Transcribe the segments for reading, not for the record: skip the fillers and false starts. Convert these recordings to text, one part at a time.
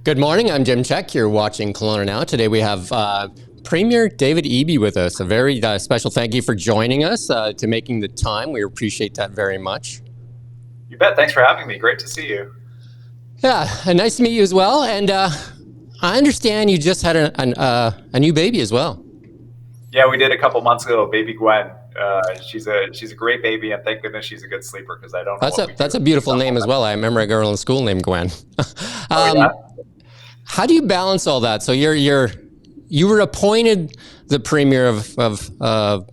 Good morning, I'm Jim Csek. You're watching Kelowna Now. Today we have Premier David Eby with us. A very special thank you for joining us, to making the time. We appreciate that very much. You bet. Thanks for having me. Great to see you. Yeah, nice to meet you as well. And I understand you just had a new baby as well. Yeah, we did a couple months ago, baby Gwen. She's a great baby, and thank goodness she's a good sleeper because I don't know. That's a beautiful name as well. I remember a girl in school named Gwen. Yeah? How do you balance all that? So you were appointed the Premier of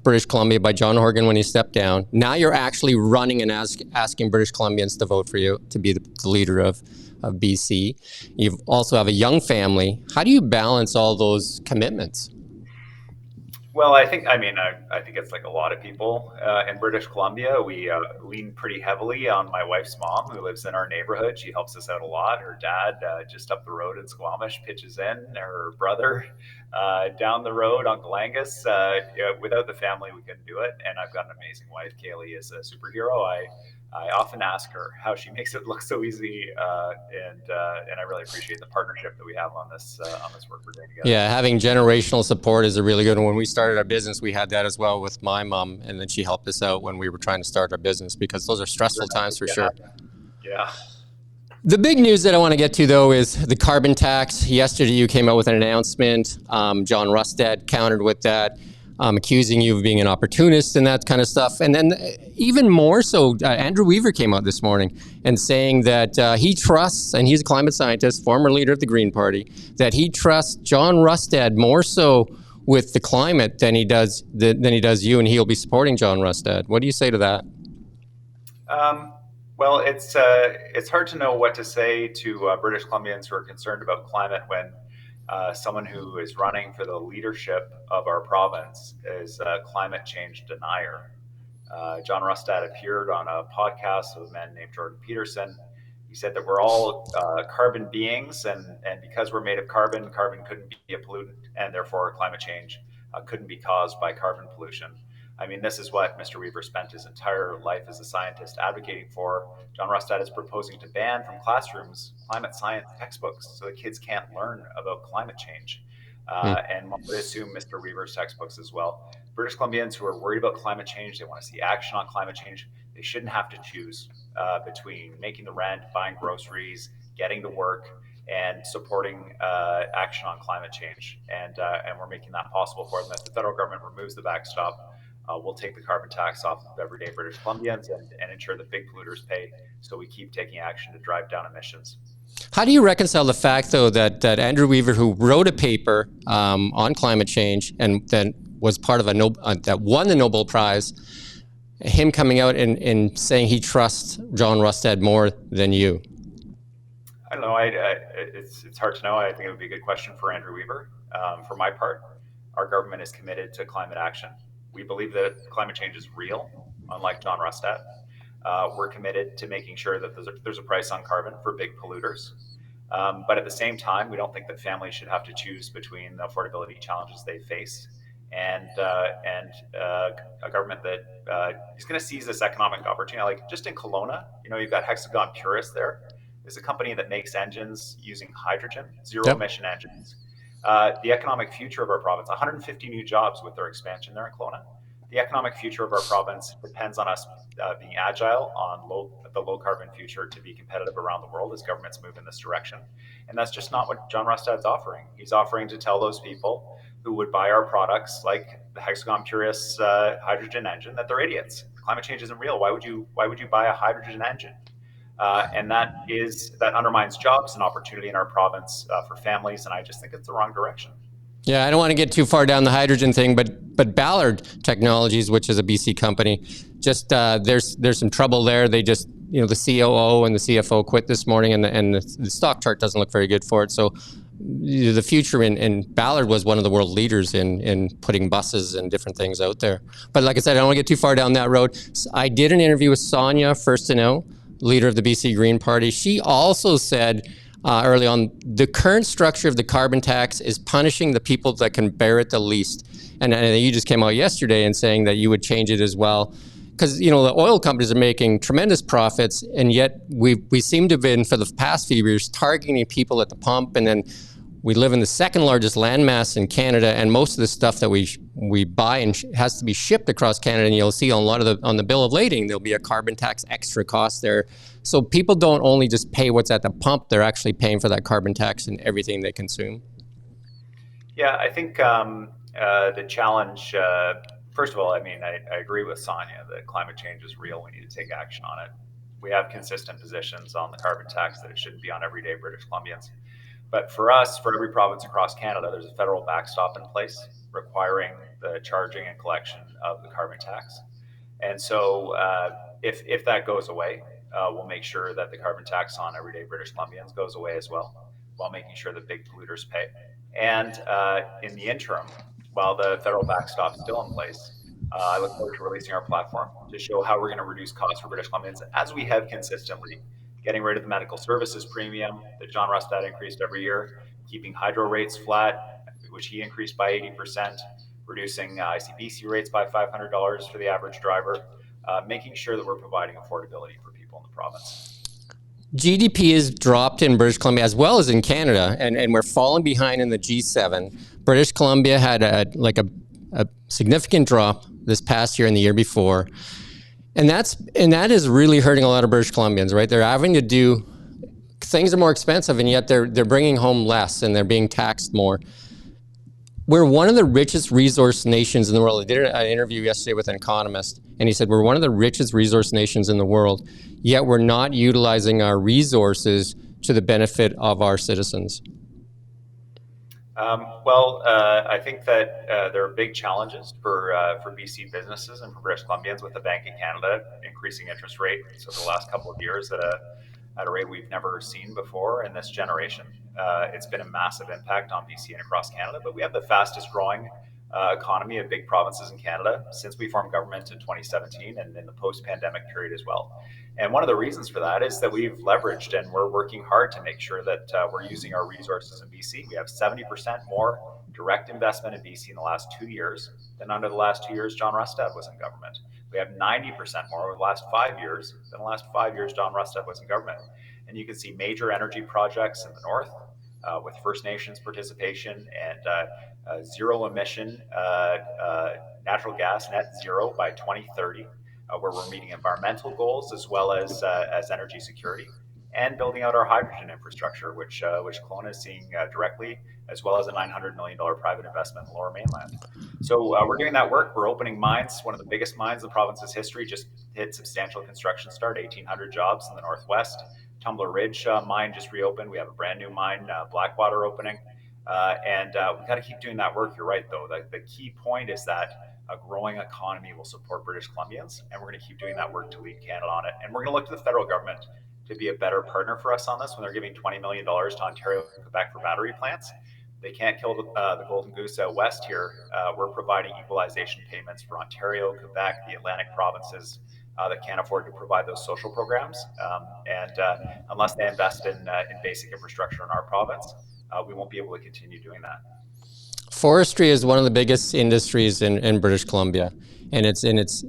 British Columbia by John Horgan when he stepped down. Now you're actually running and asking British Columbians to vote for you to be the leader of BC. You also have a young family. How do you balance all those commitments? Well, I think it's like a lot of people in British Columbia. We lean pretty heavily on my wife's mom, who lives in our neighborhood. She helps us out a lot. Her dad, just up the road in Squamish, pitches in. Her brother, down the road, Uncle Angus. Without the family, we couldn't do it. And I've got an amazing wife. Kaylee is a superhero. I often ask her how she makes it look so easy, and I really appreciate the partnership that we have on this work we're doing together. Yeah, having generational support is a really good one. When we started our business, we had that as well with my mom, and then she helped us out when we were trying to start our business because those are stressful times for sure. Yeah. The big news that I want to get to, though, is the carbon tax. Yesterday, you came out with an announcement. John Rustad countered with that, accusing you of being an opportunist and that kind of stuff. And then even more so, Andrew Weaver came out this morning and saying that he trusts, and he's a climate scientist, former leader of the Green Party, that he trusts John Rustad more so with the climate than he does you, and he'll be supporting John Rustad. What do you say to that? Well, it's hard to know what to say to British Columbians who are concerned about climate when someone who is running for the leadership of our province is a climate change denier. John Rustad appeared on a podcast with a man named Jordan Peterson. He said that we're all carbon beings, and because we're made of carbon, carbon couldn't be a pollutant, and therefore climate change couldn't be caused by carbon pollution. I mean, this is what Mr. Weaver spent his entire life as a scientist advocating for. John Rustad is proposing to ban from classrooms climate science textbooks so that kids can't learn about climate change. And one would assume Mr. Weaver's textbooks as well. British Columbians who are worried about climate change, they want to see action on climate change. They shouldn't have to choose between making the rent, buying groceries, getting to work, and supporting action on climate change. And we're making that possible for them. If the federal government removes the backstop, we'll take the carbon tax off of everyday British Columbians and ensure that big polluters pay, so we keep taking action to drive down emissions. How do you reconcile the fact, though, that Andrew Weaver, who wrote a paper on climate change and then was part of that won the Nobel Prize, him coming out and saying he trusts John Rustad more than you? I don't know. It's hard to know. I think it would be a good question for Andrew Weaver. For my part, our government is committed to climate action. We believe that climate change is real, unlike John Rustad. We're committed to making sure that there's a price on carbon for big polluters. But at the same time, we don't think that families should have to choose between the affordability challenges they face and a government that is going to seize this economic opportunity. Like just in Kelowna, you've got Hexagon Purist there. There's a company that makes engines using hydrogen, zero-emission engines. The economic future of our province, 150 new jobs with their expansion there in Kelowna. The economic future of our province depends on us being agile on the low carbon future to be competitive around the world as governments move in this direction. And that's just not what John Rustad's offering. He's offering to tell those people who would buy our products, like the Hexagon Purist hydrogen engine, that they're idiots. Climate change isn't real. Why would you buy a hydrogen engine? And that undermines jobs and opportunity in our province for families, and I just think it's the wrong direction. Yeah, I don't want to get too far down the hydrogen thing, but Ballard Technologies, which is a BC company, just there's some trouble there. They just, the COO and the CFO quit this morning, and the stock chart doesn't look very good for it. So the future in Ballard was one of the world leaders in putting buses and different things out there. But like I said, I don't want to get too far down that road. I did an interview with Sonia Furstenau, leader of the BC Green Party. She also said early on, the current structure of the carbon tax is punishing the people that can bear it the least. And you just came out yesterday and saying that you would change it as well. because the oil companies are making tremendous profits, and yet we seem to have been for the past few years targeting people at the pump, and then we live in the second largest landmass in Canada, and most of the stuff that we buy and has to be shipped across Canada. And you'll see on a lot of on the bill of lading, there'll be a carbon tax extra cost there. So people don't only just pay what's at the pump; they're actually paying for that carbon tax in everything they consume. Yeah, I think the challenge. First of all, I mean, I agree with Sonia that climate change is real. We need to take action on it. We have consistent positions on the carbon tax that it shouldn't be on everyday British Columbians. But for us, for every province across Canada, there's a federal backstop in place requiring the charging and collection of the carbon tax. And so if that goes away, we'll make sure that the carbon tax on everyday British Columbians goes away as well, while making sure that big polluters pay. And in the interim, while the federal backstop is still in place, I look forward to releasing our platform to show how we're going to reduce costs for British Columbians, as we have consistently, getting rid of the medical services premium that John Rustad increased every year, keeping hydro rates flat, which he increased by 80%, reducing ICBC rates by $500 for the average driver, making sure that we're providing affordability for people in the province. GDP has dropped in British Columbia as well as in Canada, and we're falling behind in the G7. British Columbia had a significant drop this past year and the year before, and that is really hurting a lot of British Columbians. Right, they're having to do things are more expensive, and yet they're bringing home less, and they're being taxed more. We're one of the richest resource nations in the world. I did an interview yesterday with an economist, and he said we're one of the richest resource nations in the world, yet we're not utilizing our resources to the benefit of our citizens. I think that there are big challenges for BC businesses and for British Columbians with the Bank of Canada increasing interest rates over the last couple of years at a rate we've never seen before in this generation. It's been a massive impact on BC and across Canada, but we have the fastest growing economy of big provinces in Canada since we formed government in 2017 and in the post-pandemic period as well. And one of the reasons for that is that we've leveraged and we're working hard to make sure that we're using our resources in BC. We have 70% more direct investment in BC in the last 2 years than under the last 2 years John Rustad was in government. We have 90% more over the last 5 years than the last 5 years John Rustad was in government. And you can see major energy projects in the north with First Nations participation and zero emission natural gas, net zero by 2030, where we're meeting environmental goals as well as energy security, and building out our hydrogen infrastructure, which Kelowna is seeing directly, as well as a $900 million private investment in the Lower Mainland. So we're doing that work. We're opening mines. One of the biggest mines in the province's history just hit substantial construction start, 1,800 jobs in the northwest. Tumbler Ridge mine just reopened. We have a brand new mine, Blackwater, opening. And we've got to keep doing that work. You're right, though. The key point is that a growing economy will support British Columbians, and we're going to keep doing that work to lead Canada on it. And we're going to look to the federal government to be a better partner for us on this when they're giving $20 million to Ontario and Quebec for battery plants. They can't kill the golden goose out west here. We're providing equalization payments for Ontario, Quebec, the Atlantic provinces that can't afford to provide those social programs. And unless they invest in basic infrastructure in our province, we won't be able to continue doing that. Forestry is one of the biggest industries in British Columbia, and it's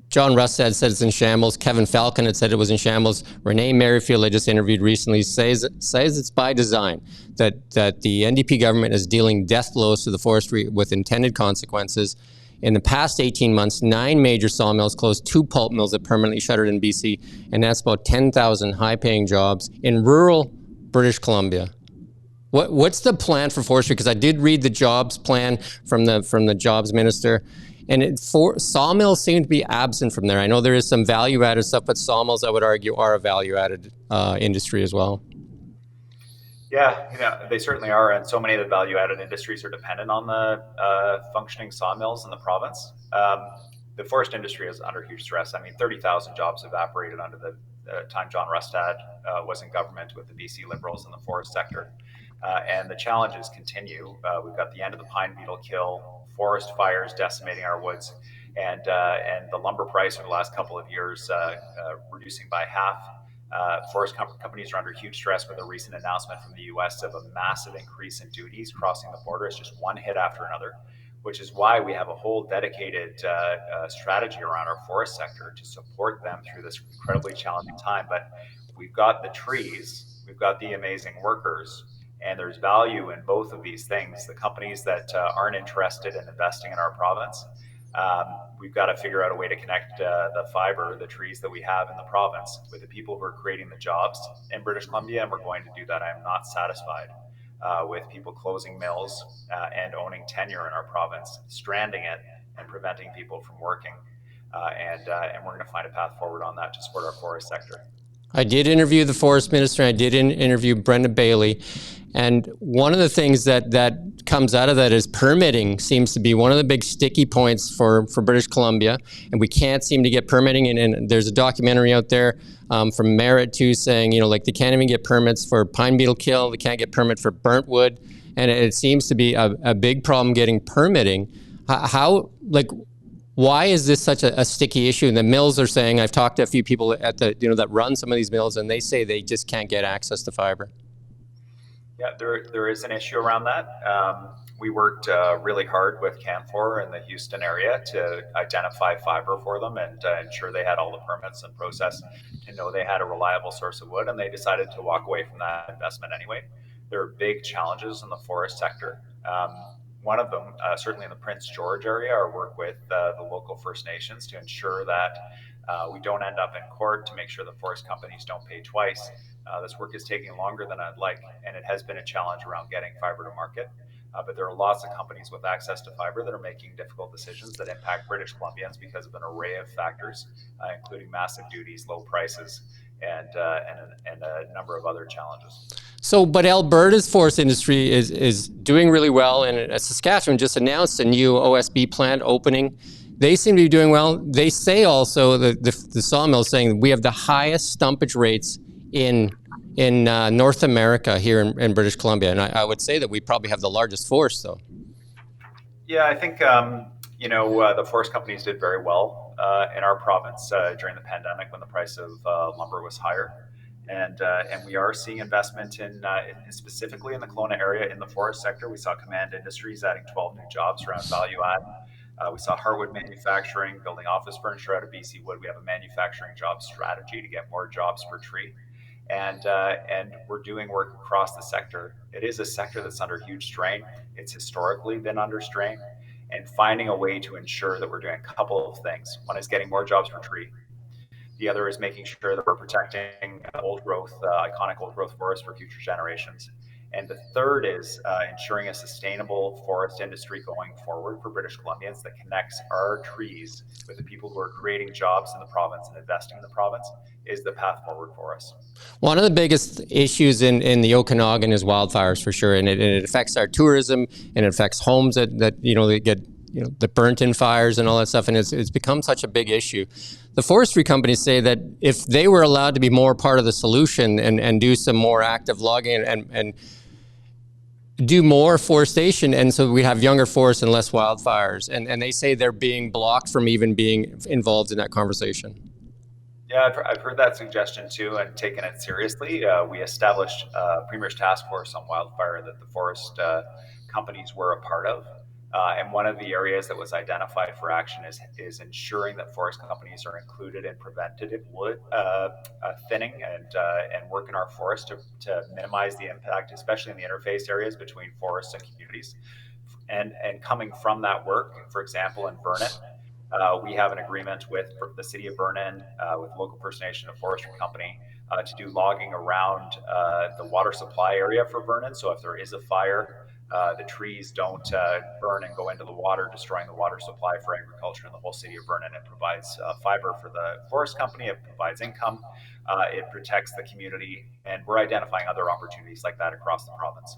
John Rustad said it's in shambles. Kevin Falcon had said it was in shambles. Renee Merrifield, I just interviewed recently, says it's by design, that the NDP government is dealing death blows to the forestry with intended consequences. In the past 18 months, 9 major sawmills closed, 2 pulp mills that permanently shuttered in BC, and that's about 10,000 high-paying jobs in rural British Columbia. What's the plan for forestry? Because I did read the jobs plan from the jobs minister, and sawmills seem to be absent from there. I know there is some value-added stuff, but sawmills, I would argue, are a value-added industry as well. Yeah, they certainly are, and so many of the value-added industries are dependent on the functioning sawmills in the province. The forest industry is under huge stress. I mean, 30,000 jobs evaporated under the time John Rustad was in government with the BC Liberals in the forest sector. And the challenges continue. We've got the end of the pine beetle kill, forest fires decimating our woods, and the lumber price over the last couple of years reducing by half. Forest companies are under huge stress with a recent announcement from the U.S. of a massive increase in duties crossing the border. It's just one hit after another, which is why we have a whole dedicated strategy around our forest sector to support them through this incredibly challenging time. But we've got the trees, we've got the amazing workers, and there's value in both of these things. The companies that aren't interested in investing in our province, we've got to figure out a way to connect the fiber, the trees that we have in the province, with the people who are creating the jobs in British Columbia, and we're going to do that. I am not satisfied with people closing mills and owning tenure in our province, stranding it, and preventing people from working. And we're going to find a path forward on that to support our forest sector. I did interview the forest minister. I did interview Brenda Bailey. And one of the things that comes out of that is permitting seems to be one of the big sticky points for British Columbia. And we can't seem to get permitting. And there's a documentary out there from Merit too saying, like they can't even get permits for pine beetle kill. They can't get permit for burnt wood. And it seems to be a big problem getting permitting. Why is this such a sticky issue? And the mills are saying, I've talked to a few people at the, that run some of these mills, and they say they just can't get access to fiber. Yeah, there is an issue around that. We worked really hard with Canfor in the Houston area to identify fiber for them and ensure they had all the permits and process to know they had a reliable source of wood, and they decided to walk away from that investment anyway. There are big challenges in the forest sector. One of them, certainly in the Prince George area, our work with the local First Nations to ensure that we don't end up in court, to make sure the forest companies don't pay twice. This work is taking longer than I'd like, and it has been a challenge around getting fiber to market. But there are lots of companies with access to fiber that are making difficult decisions that impact British Columbians because of an array of factors, including massive duties, low prices, and a number of other challenges. So, but Alberta's forest industry is doing really well, and Saskatchewan just announced a new OSB plant opening. They seem to be doing well. They say also, the sawmill is saying we have the highest stumpage rates in North America here in British Columbia, and I would say that we probably have the largest forest, though. Yeah, I think the forest companies did very well in our province during the pandemic when the price of lumber was higher. And we are seeing investment in specifically in the Kelowna area in the forest sector. We saw Command Industries adding 12 new jobs around value add. We saw Harwood Manufacturing building office furniture out of BC Wood. We have a manufacturing job strategy to get more jobs per tree. And we're doing work across the sector. It is a sector that's under huge strain. It's historically been under strain, and finding a way to ensure that we're doing a couple of things. One is getting more jobs per tree. The other is making sure that we're protecting old growth, iconic old growth forests for future generations. And the third is ensuring a sustainable forest industry going forward for British Columbians that connects our trees with the people who are creating jobs in the province and investing in the province is the path forward for us. One of the biggest issues in the Okanagan is wildfires, for sure, and it affects our tourism, and it affects homes that they get the burnt-in fires and all that stuff, and it's become such a big issue. The forestry companies say that if they were allowed to be more part of the solution and do some more active logging and do more forestation, and so we have younger forests and less wildfires, and they say they're being blocked from even being involved in that conversation. Yeah, I've heard that suggestion too and taken it seriously. We established a Premier's Task Force on Wildfire that the forest companies were a part of. And one of the areas that was identified for action is ensuring that forest companies are included in preventative wood thinning and work in our forest to minimize the impact, especially in the interface areas between forests and communities. And coming from that work, for example, in Vernon, we have an agreement with the City of Vernon, with local First Nation and Forestry Company, to do logging around the water supply area for Vernon. So if there is a fire, the trees don't burn and go into the water, destroying the water supply for agriculture in the whole city of Vernon. It provides fiber for the forest company. It provides income. It protects the community. And we're identifying other opportunities like that across the province.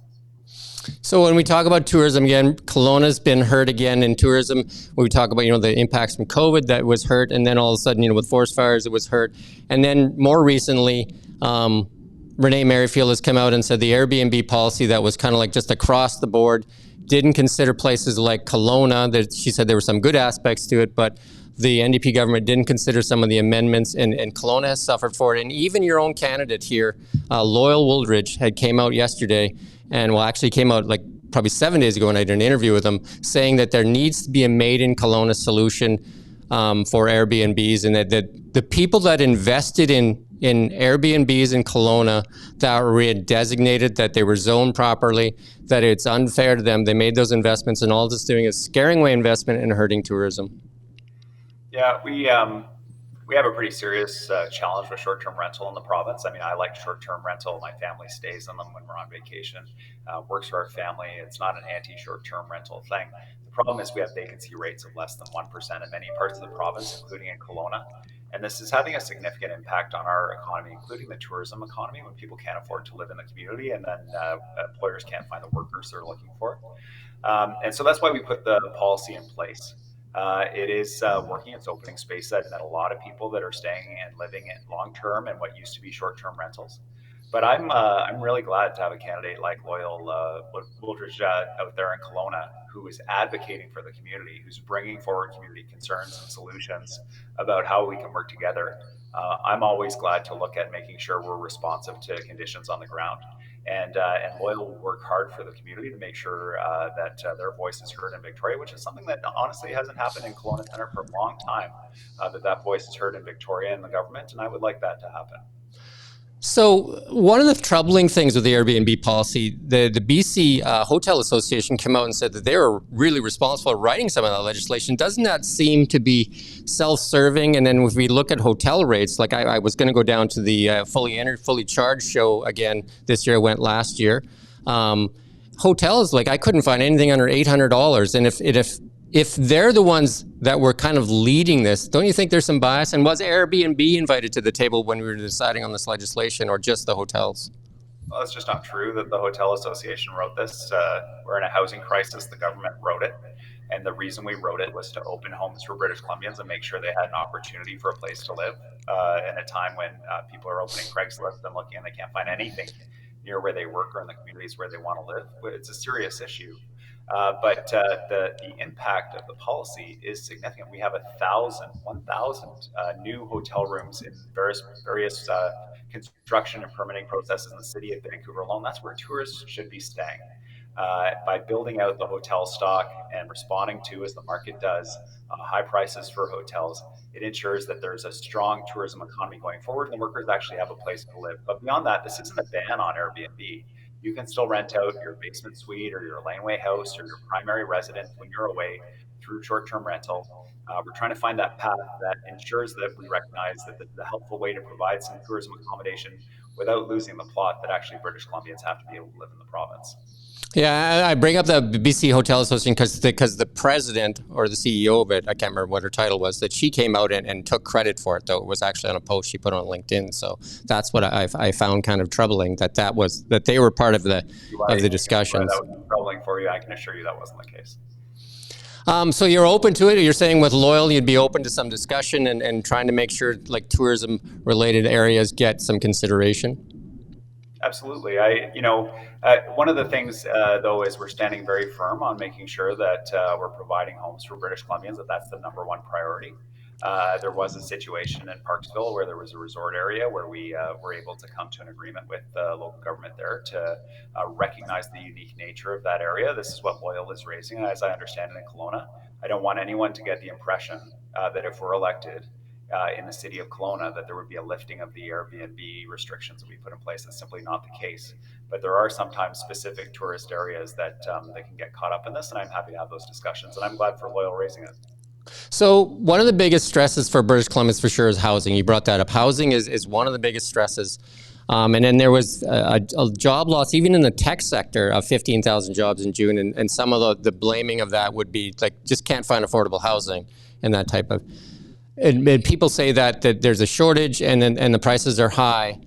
So when we talk about tourism again, Kelowna's been hurt again in tourism. When we talk about, the impacts from COVID, that was hurt. And then all of a sudden, with forest fires, it was hurt. And then more recently, Renee Merrifield has come out and said the Airbnb policy that was kind of like just across the board didn't consider places like Kelowna. That she said there were some good aspects to it, but the NDP government didn't consider some of the amendments, and Kelowna has suffered for it. And even your own candidate here, Loyal Wooldridge, had came out yesterday, and actually came out like probably 7 days ago, and I did an interview with him saying that there needs to be a made in Kelowna solution for Airbnbs, and that the people that invested in Airbnbs in Kelowna that were designated, that they were zoned properly, that it's unfair to them. They made those investments, and all it's doing is scaring away investment and hurting tourism. Yeah, we have a pretty serious challenge with short-term rental in the province. I mean, I like short-term rental. My family stays in them when we're on vacation. Works for our family. It's not an anti-short-term rental thing. The problem is we have vacancy rates of less than 1% in many parts of the province, including in Kelowna. And this is having a significant impact on our economy, including the tourism economy, when people can't afford to live in the community, and then employers can't find the workers they're looking for. And so that's why we put the policy in place. It is working. It's opening space that a lot of people that are staying and living in long term and what used to be short term rentals. But I'm really glad to have a candidate like Loyal Wooldridge out there in Kelowna, who is advocating for the community, who's bringing forward community concerns and solutions about how we can work together. I'm always glad to look at making sure we're responsive to conditions on the ground. And Loyal will work hard for the community to make sure that their voice is heard in Victoria, which is something that honestly hasn't happened in Kelowna Centre for a long time, that voice is heard in Victoria and the government, and I would like that to happen. So one of the troubling things with the Airbnb policy, the BC Hotel Association came out and said that they were really responsible for writing some of that legislation. Doesn't that seem to be self-serving? And then if we look at hotel rates, like I was going to go down to the fully charged show again this year, went last year. Hotels, like I couldn't find anything under $800. And if they're the ones that were kind of leading this, don't you think there's some bias? And was Airbnb invited to the table when we were deciding on this legislation, or just the hotels? Well, it's just not true that the Hotel Association wrote this. We're in a housing crisis. The government wrote it. And the reason we wrote it was to open homes for British Columbians and make sure they had an opportunity for a place to live in a time when people are opening Craigslist and looking and they can't find anything near where they work or in the communities where they want to live. It's a serious issue. But the impact of the policy is significant. We have 1,000 new hotel rooms in various construction and permitting processes in the city of Vancouver alone. That's where tourists should be staying. By building out the hotel stock and responding to, as the market does, high prices for hotels, it ensures that there's a strong tourism economy going forward and the workers actually have a place to live. But beyond that, this isn't a ban on Airbnb. You can still rent out your basement suite or your laneway house or your primary residence when you're away through short-term rental. We're trying to find that path that ensures that we recognize that the helpful way to provide some tourism accommodation without losing the plot that actually British Columbians have to be able to live in the province. Yeah, I bring up the BC Hotel Association because the president or the CEO of it, I can't remember what her title was, that she came out and took credit for it, though it was actually on a post she put on LinkedIn. So that's what I found kind of troubling, that they were part of the discussions. That was troubling for you. I can assure you that wasn't the case. So you're open to it. You're saying with Loyal, you'd be open to some discussion and trying to make sure like tourism related areas get some consideration. Absolutely. One of the things, though, is we're standing very firm on making sure that we're providing homes for British Columbians, that's the number one priority. There was a situation in Parksville where there was a resort area where we were able to come to an agreement with the local government there to recognize the unique nature of that area. This is what Loyal is raising, as I understand it, in Kelowna. I don't want anyone to get the impression that if we're elected, in the city of Kelowna, that there would be a lifting of the Airbnb restrictions that we put in place. That's simply not the case. But there are sometimes specific tourist areas that can get caught up in this, and I'm happy to have those discussions, and I'm glad for Loyal raising it. So one of the biggest stresses for British Columbians for sure is housing. You brought that up. Housing is one of the biggest stresses. And then there was a job loss, even in the tech sector, of 15,000 jobs in June. And some of the blaming of that would be like, just can't find affordable housing and that type of. And people say that there's a shortage and the prices are high.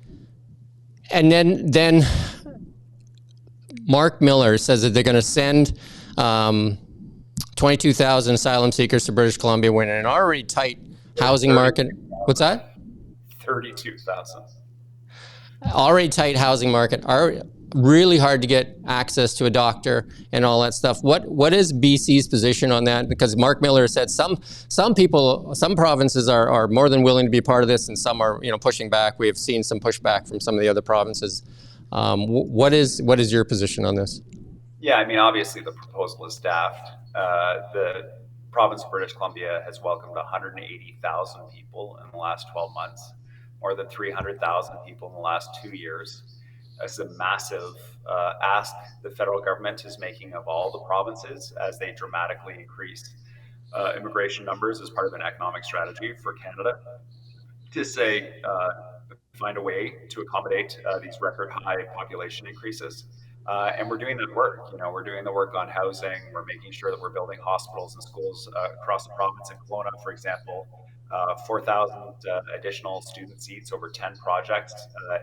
And then Mark Miller says that they're going to send 22,000 asylum seekers to British Columbia when in an already tight housing market. What's that? 32,000. Already tight housing market. Really hard to get access to a doctor and all that stuff. What is BC's position on that? Because Mark Miller said some provinces are more than willing to be a part of this, and some are pushing back. We have seen some pushback from some of the other provinces. What is your position on this? Yeah, I mean, obviously the proposal is daft. The province of British Columbia has welcomed 180,000 people in the last 12 months, more than 300,000 people in the last 2 years. This is a massive ask the federal government is making of all the provinces as they dramatically increase immigration numbers as part of an economic strategy for Canada to say find a way to accommodate these record high population increases. And we're doing that work. You know, we're doing the work on housing. We're making sure that we're building hospitals and schools across the province. In Kelowna, for example, 4,000 additional student seats over 10 projects,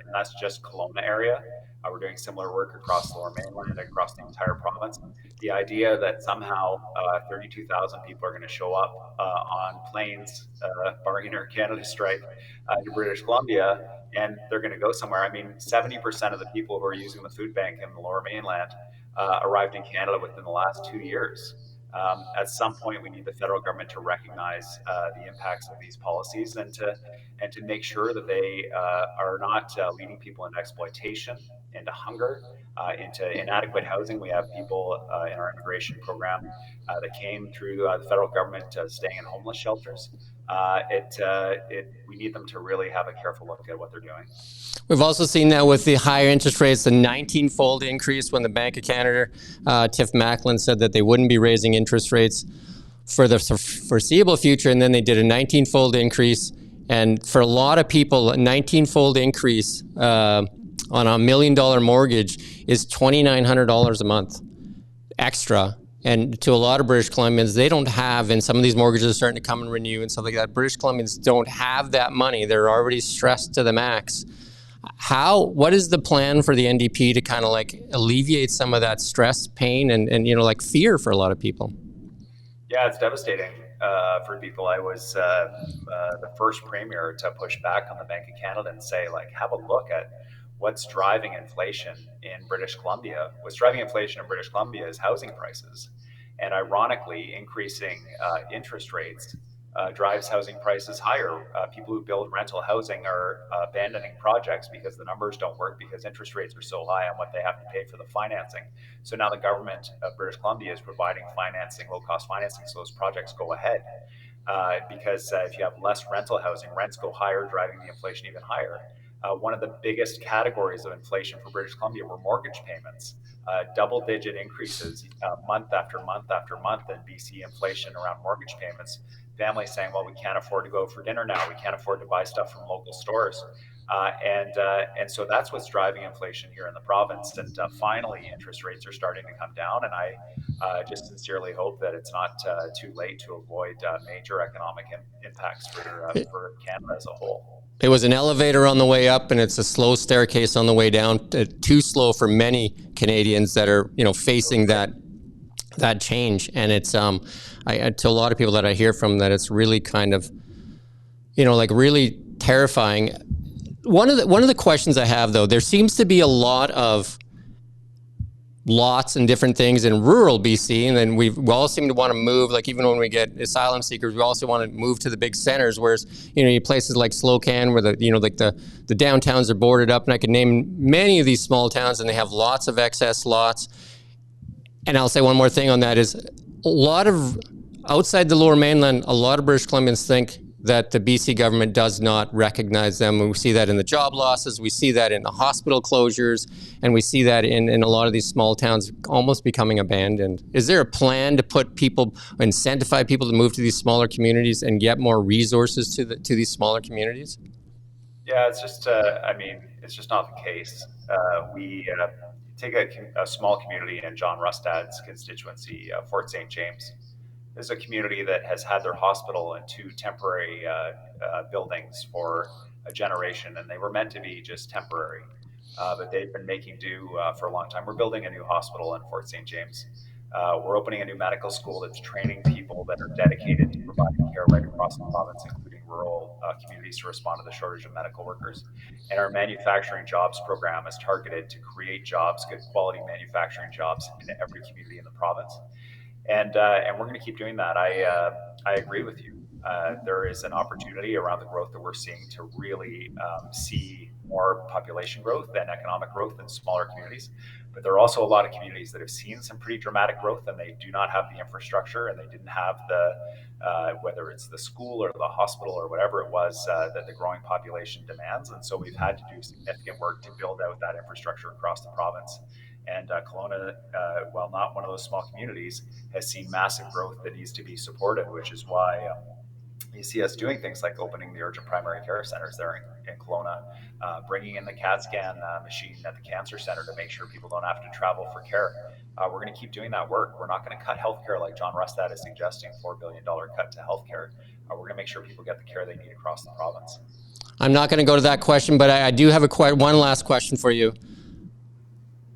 and that's just Kelowna area. We're doing similar work across the Lower Mainland, across the entire province. The idea that somehow 32,000 people are going to show up on planes, barring Air Canada strike, to British Columbia, and they're going to go somewhere. I mean, 70% of the people who are using the food bank in the Lower Mainland arrived in Canada within the last 2 years. At some point, we need the federal government to recognize the impacts of these policies and to make sure that they are not leading people into exploitation, into hunger, into inadequate housing. We have people in our immigration program that came through the federal government staying in homeless shelters. We need them to really have a careful look at what they're doing. We've also seen that with the higher interest rates, the 19-fold increase when the Bank of Canada, Tiff Macklin, said that they wouldn't be raising interest rates for the foreseeable future, and then they did a 19-fold increase. And for a lot of people, a 19-fold increase on a $1 million mortgage is $2,900 a month extra. And to a lot of British Columbians, they don't have, and some of these mortgages are starting to come and renew and stuff like that. British Columbians don't have that money. They're already stressed to the max. What is the plan for the NDP to kind of like alleviate some of that stress, pain, and like fear for a lot of people? Yeah, it's devastating for people. I was the first premier to push back on the Bank of Canada and say, like, have a look at what's driving inflation in British Columbia. What's driving inflation in British Columbia is housing prices. And ironically, increasing interest rates drives housing prices higher. People who build rental housing are abandoning projects because the numbers don't work because interest rates are so high on what they have to pay for the financing. So now the government of British Columbia is providing financing, low cost financing, so those projects go ahead. Because if you have less rental housing, rents go higher, driving the inflation even higher. One of the biggest categories of inflation for British Columbia were mortgage payments. Double-digit increases month after month after month in BC inflation around mortgage payments. Families saying, "Well, we can't afford to go for dinner now. We can't afford to buy stuff from local stores," and so that's what's driving inflation here in the province. And finally, interest rates are starting to come down, and I just sincerely hope that it's not too late to avoid major economic impacts for Canada as a whole. It was an elevator on the way up, and it's a slow staircase on the way down. Too slow for many Canadians that are, facing that change. And it's to a lot of people that I hear from, that it's really kind of, like really terrifying. One of the questions I have, though, there seems to be a lot of lots and different things in rural BC, and then we all seem to want to move. Like even when we get asylum seekers, we also want to move to the big centers. Whereas places like Slocan, where the downtowns are boarded up, and I could name many of these small towns, and they have lots of excess lots. And I'll say one more thing on that is a lot of outside the Lower Mainland, a lot of British Columbians think that the BC government does not recognize them. We see that in the job losses, we see that in the hospital closures, and we see that in a lot of these small towns almost becoming abandoned. Is there a plan to incentivize people to move to these smaller communities and get more resources to these smaller communities? Yeah, it's just, it's just not the case. We take a small community in John Rustad's constituency, Fort St. James. There's a community that has had their hospital in two temporary buildings for a generation, and they were meant to be just temporary, but they've been making do for a long time. We're building a new hospital in Fort St. James. We're opening a new medical school that's training people that are dedicated to providing care right across the province, including rural communities, to respond to the shortage of medical workers. And our manufacturing jobs program is targeted to create jobs, good quality manufacturing jobs in every community in the province. And we're going to keep doing that. I agree with you. There is an opportunity around the growth that we're seeing to really see more population growth and economic growth in smaller communities. But there are also a lot of communities that have seen some pretty dramatic growth, and they do not have the infrastructure, and they didn't have the whether it's the school or the hospital or whatever it was that the growing population demands. And so we've had to do significant work to build out that infrastructure across the province. And Kelowna, while not one of those small communities, has seen massive growth that needs to be supported, which is why you see us doing things like opening the urgent primary care centers there in Kelowna, bringing in the CAT scan machine at the cancer center to make sure people don't have to travel for care. We're going to keep doing that work. We're not going to cut healthcare like John Rustad is suggesting, $4 billion cut to healthcare. We're going to make sure people get the care they need across the province. I'm not going to go to that question, but I do have one last question for you.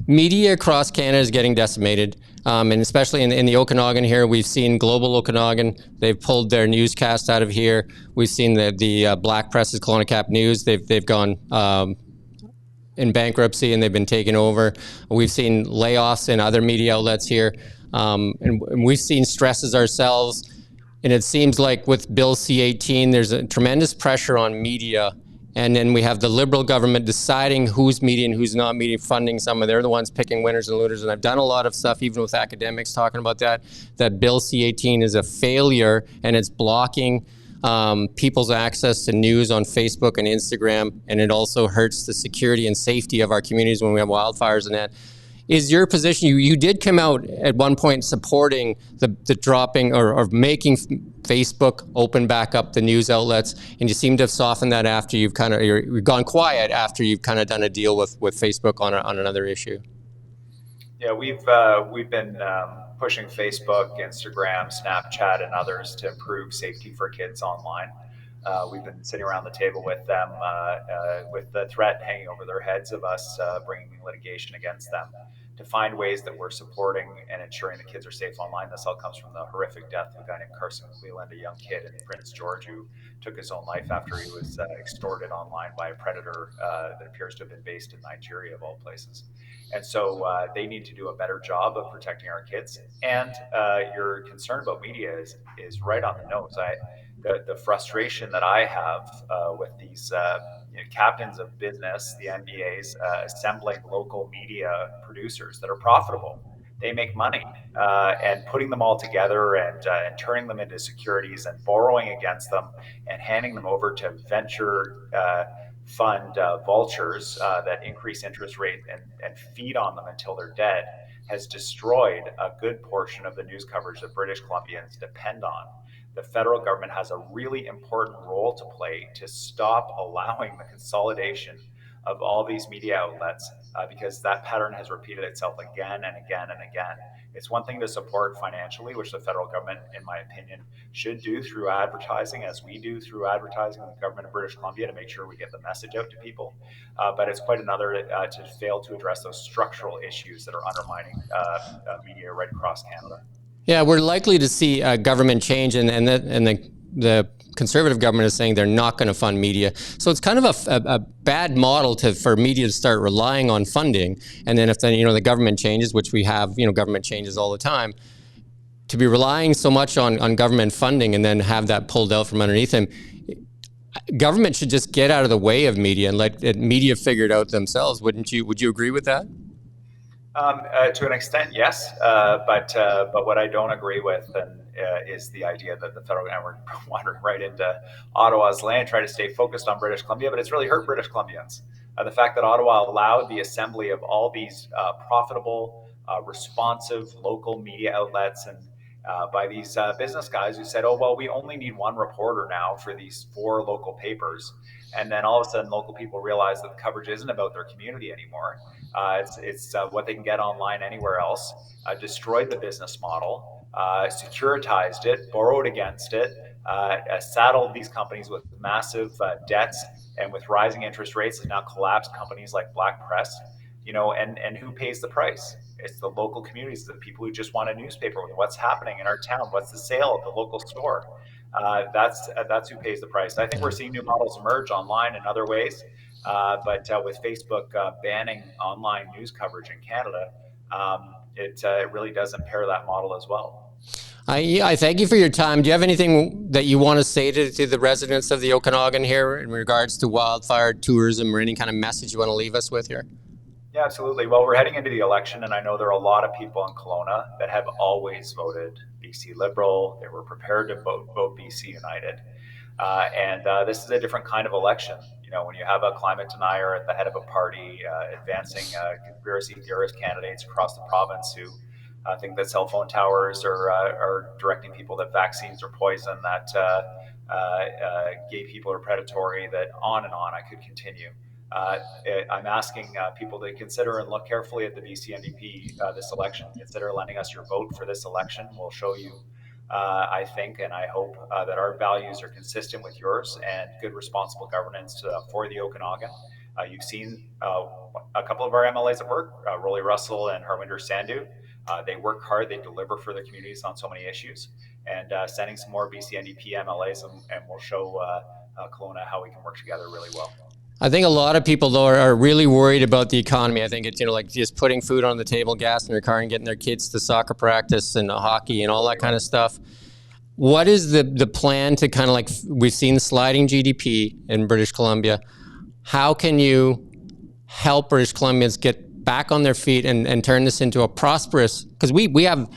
Media across Canada is getting decimated, and especially in the Okanagan here. We've seen Global Okanagan. They've pulled their newscast out of here. We've seen the Black Press's Kelowna Cap News. They've gone in bankruptcy and they've been taken over. We've seen layoffs in other media outlets here, and we've seen stresses ourselves. And it seems like with Bill C-18, there's a tremendous pressure on media. And then we have the Liberal government deciding who's media and who's not media, funding some of. They're the ones picking winners and losers. And I've done a lot of stuff, even with academics, talking about that Bill C-18 is a failure, and it's blocking people's access to news on Facebook and Instagram. And it also hurts the security and safety of our communities when we have wildfires and that. Is your position, you did come out at one point supporting the dropping or making Facebook open back up the news outlets, and you seem to have softened that after you've gone quiet after you've kind of done a deal with Facebook on another issue. Yeah, we've been pushing Facebook, Instagram, Snapchat, and others to improve safety for kids online. We've been sitting around the table with them with the threat hanging over their heads of us bringing litigation against them to find ways that we're supporting and ensuring the kids are safe online. This all comes from the horrific death of a guy named Carson Cleland, a young kid in Prince George who took his own life after he was extorted online by a predator that appears to have been based in Nigeria, of all places. And so they need to do a better job of protecting our kids. And your concern about media is right on the nose. The frustration that I have with these captains of business, the MBAs, assembling local media producers that are profitable. They make money, and putting them all together and turning them into securities and borrowing against them and handing them over to venture fund vultures that increase interest rate and feed on them until they're dead has destroyed a good portion of the news coverage that British Columbians depend on. The federal government has a really important role to play to stop allowing the consolidation of all these media outlets because that pattern has repeated itself again and again and again. It's one thing to support financially, which the federal government, in my opinion, should do through advertising, as we do through advertising in the government of British Columbia to make sure we get the message out to people. But it's quite another to fail to address those structural issues that are undermining media right across Canada. Yeah, we're likely to see government change, and the Conservative government is saying they're not going to fund media. So it's kind of a bad model for media to start relying on funding, and then if the government changes, which we have, government changes all the time, to be relying so much on government funding and then have that pulled out from underneath them. Government should just get out of the way of media and let media figure it out themselves. Wouldn't you? Would you agree with that? To an extent, yes, but what I don't agree with is the idea that the federal government, we're wandering right into Ottawa's land, trying to stay focused on British Columbia, but it's really hurt British Columbians. The fact that Ottawa allowed the assembly of all these profitable, responsive local media outlets and by these business guys who said, oh, well, we only need one reporter now for these 4 local papers. And then all of a sudden, local people realize that the coverage isn't about their community anymore. It's what they can get online anywhere else, destroyed the business model, securitized it, borrowed against it, saddled these companies with massive debts, and with rising interest rates has now collapsed companies like Black Press. And who pays the price? It's the local communities, the people who just want a newspaper with what's happening in our town, what's the sale at the local store. That's who pays the price. I think we're seeing new models emerge online in other ways, but with Facebook banning online news coverage in Canada, it really does impair that model as well. I thank you for your time. Do you have anything that you want to say to the residents of the Okanagan here in regards to wildfire tourism, or any kind of message you want to leave us with here? Yeah, absolutely. Well, we're heading into the election, and I know there are a lot of people in Kelowna that have always voted BC Liberal. They were prepared to vote BC United. And this is a different kind of election. You know, when you have a climate denier at the head of a party advancing conspiracy theorist candidates across the province who think that cell phone towers are directing people that vaccines are poison, that gay people are predatory, that on and on I could continue. Uh, I'm asking people to consider and look carefully at the BC NDP this election. Consider lending us your vote for this election. We'll show you, I think, and I hope that our values are consistent with yours and good, responsible governance for the Okanagan. You've seen a couple of our MLAs at work, Rolly Russell and Harwinder Sandhu. They work hard, they deliver for their communities on so many issues, and sending some more BC NDP MLAs, and we'll show Kelowna how we can work together really well. I think a lot of people, though, are really worried about the economy. I think it's, like just putting food on the table, gas in their car, and getting their kids to soccer practice and hockey and all that kind of stuff. What is the plan to kind of, like, we've seen sliding GDP in British Columbia. How can you help British Columbians get back on their feet and turn this into a prosperous, because we have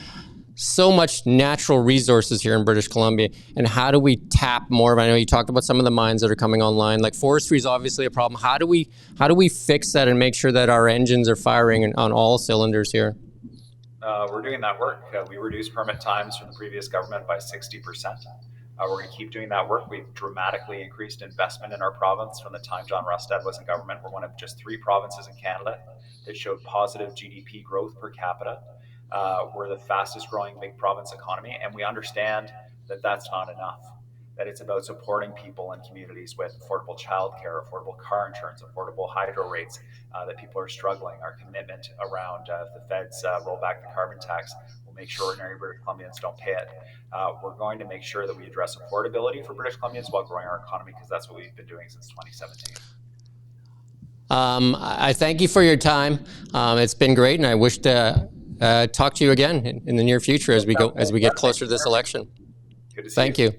so much natural resources here in British Columbia, and how do we tap more of it? I know you talked about some of the mines that are coming online. Like, forestry is obviously a problem. How do we fix that and make sure that our engines are firing on all cylinders here? We're doing that work. We reduced permit times from the previous government by 60%. We're going to keep doing that work. We've dramatically increased investment in our province from the time John Rustad was in government. We're one of just 3 provinces in Canada that showed positive GDP growth per capita. We're the fastest growing big province economy, and we understand that that's not enough, that it's about supporting people and communities with affordable childcare, affordable car insurance, affordable hydro rates, that people are struggling. Our commitment around the feds roll back the carbon tax will make sure ordinary British Columbians don't pay it. We're going to make sure that we address affordability for British Columbians while growing our economy, because that's what we've been doing since 2017. I thank you for your time. It's been great, and I wish to talk to you again in the near future as we get closer to this election. Good to see Thank you.